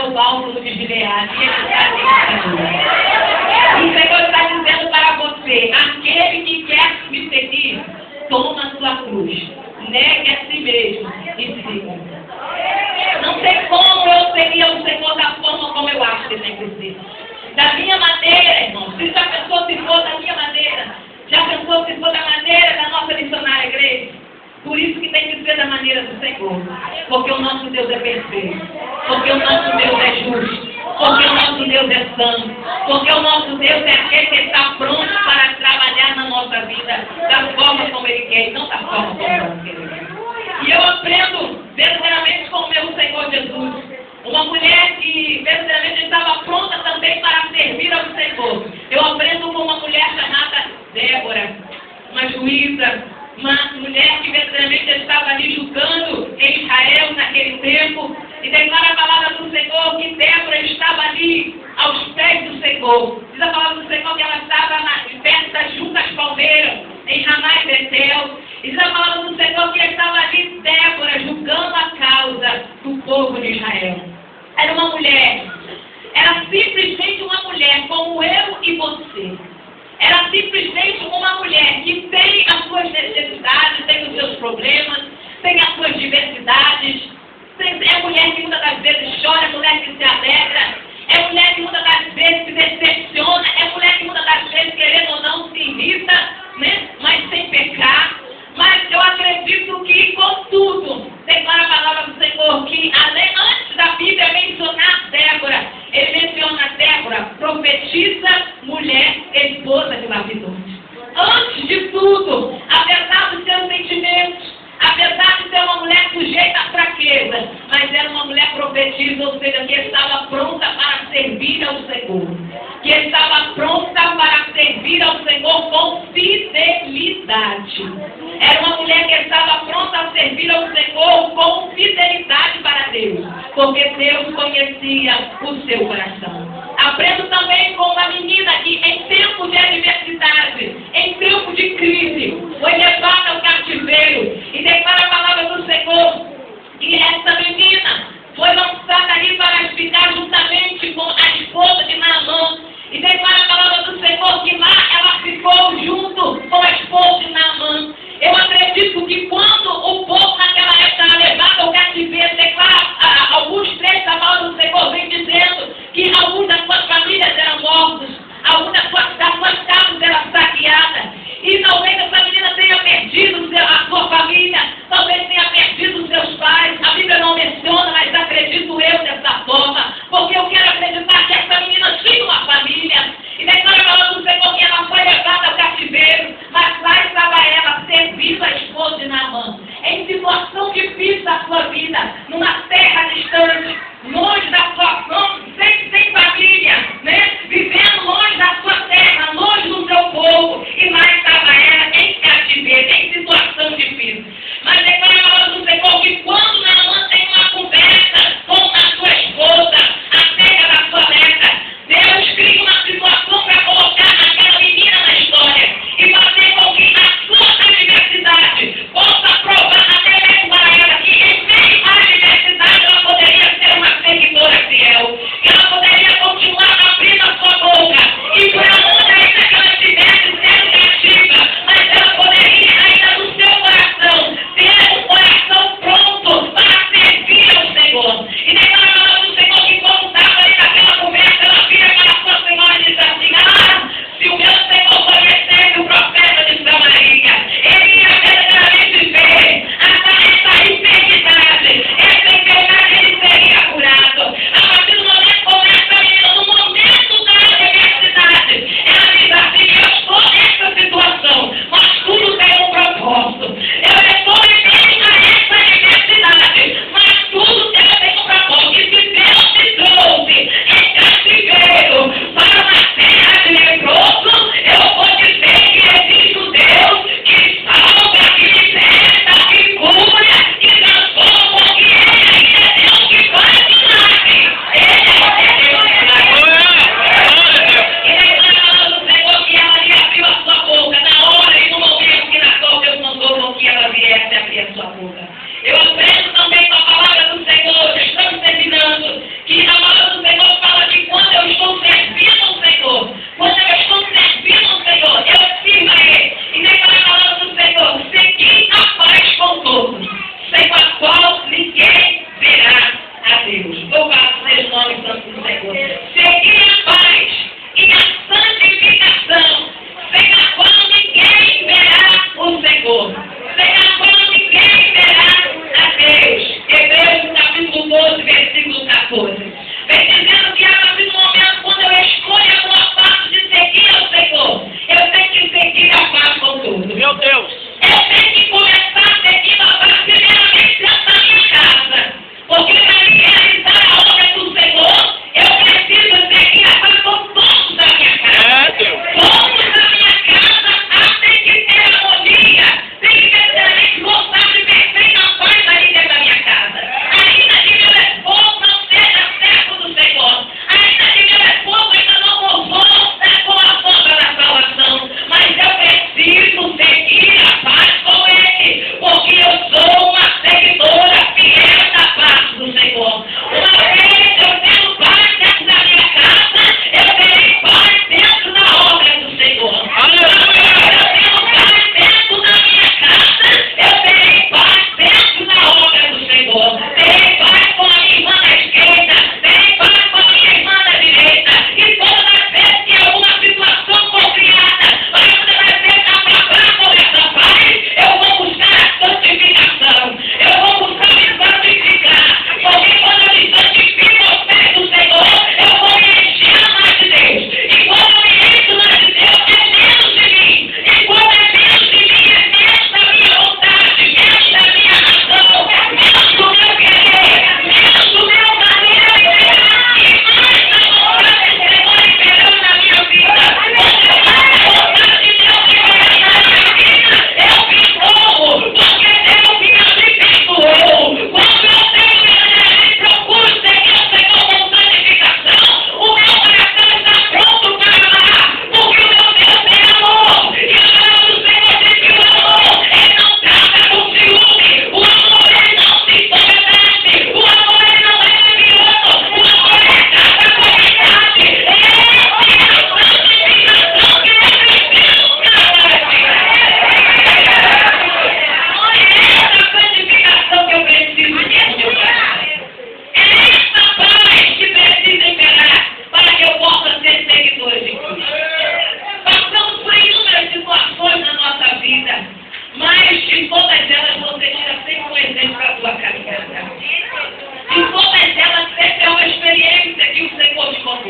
meu bálsamo de Gileade. E ele está dizendo. O Senhor está dizendo para você, aquele que quer me seguir, toma a sua cruz, negue a si mesmo e siga. Não sei como eu seria o Senhor da forma como eu acho que tem que ser. Da minha maneira, irmão. Você já pensou se for da minha maneira? Já pensou se for da maneira da nossa missionária igreja? Por isso que tem que ser da maneira do Senhor. Porque o nosso Deus é perfeito. Porque o nosso Deus é justo. Porque o nosso Deus é santo. Porque o nosso Deus é aquele que está pronto para trabalhar na nossa vida da forma como Ele quer e não da forma como nós queremos. E eu aprendo verdadeiramente com o meu Senhor Jesus. Uma mulher que verdadeiramente estava pronta também para servir ao Senhor. Eu aprendo com uma mulher chamada Débora, uma juíza, uma mulher que verdadeiramente estava ali julgando em Israel naquele tempo. E declara a palavra do Senhor que Débora estava ali aos pés do Senhor. Diz a palavra do Senhor que ela estava perto junto às palmeiras, em Ramá e Betel. E diz a palavra do Senhor que estava ali Débora julgando a causa do povo de Israel. Era uma mulher. Era simplesmente uma mulher como eu e você. Era simplesmente uma mulher que tem as suas necessidades, tem os seus problemas, tem as suas diversidades. É mulher que muitas das vezes chora, é mulher que se alegra, é mulher que muitas das vezes se decepciona, é mulher que muitas das vezes, querendo ou não, se irrita, né? Mas sem pecar. Mas eu acredito que, contudo, declara a palavra do Senhor que, antes da Bíblia mencionar Débora, ele menciona Débora, profetisa, mulher, esposa de Babilônia. Antes de tudo, apesar dos seus sentimentos, apesar de ser uma mulher sujeita à fraqueza, mas era uma mulher profetisa, ou seja, que estava pronta para servir ao Senhor. Que estava pronta para servir ao Senhor com fidelidade. Era uma mulher que estava pronta a servir ao Senhor com fidelidade para Deus, porque Deus conhecia o seu coração. Aprendo também com uma menina que, em tempo de adversidade, em tempo de crise, foi levada ao cativeiro. E declara a palavra do Senhor que essa menina foi lançada ali para ficar juntamente com a esposa de Naamã. E declara a palavra do Senhor que lá ela ficou junto com a esposa de Naamã. Eu acredito que quando o povo naquela época era levado ao cativeiro, declara alguns trechos da palavra do Senhor vem dizendo que alguns das suas famílias eram mortos, algumas das suas casas eram saqueadas. E talvez essa menina tenha perdido a sua família, talvez tenha perdido os seus pais. A Bíblia não menciona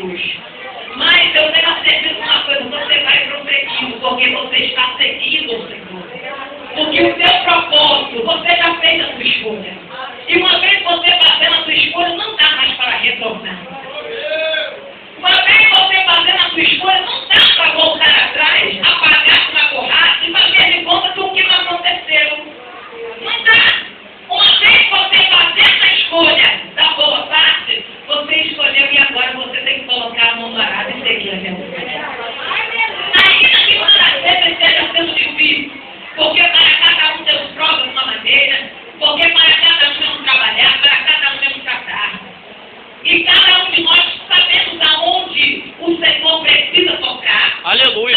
cruz. Mas eu tenho a certeza de uma coisa, você vai prosseguindo, porque você está seguindo o Senhor. Porque o seu propósito, você já fez a sua escolha. E uma vez você fazendo a sua escolha, não dá mais para retornar. Uma vez você fazendo a sua escolha, não dá para voltar atrás, apagar uma borracha e fazer de conta com o que não aconteceu. Não dá. Uma vez você fazendo a escolha da boa parte, você escolheu e agora você tem que colocar a mão no arado e seguir a verdade. Ainda que muitas vezes seja sendo difícil, porque para cada um Deus prova de uma maneira, porque para cada um é um trabalhar, para cada um é um tratar. E cada um de nós sabemos aonde o Senhor precisa tocar. Aleluia.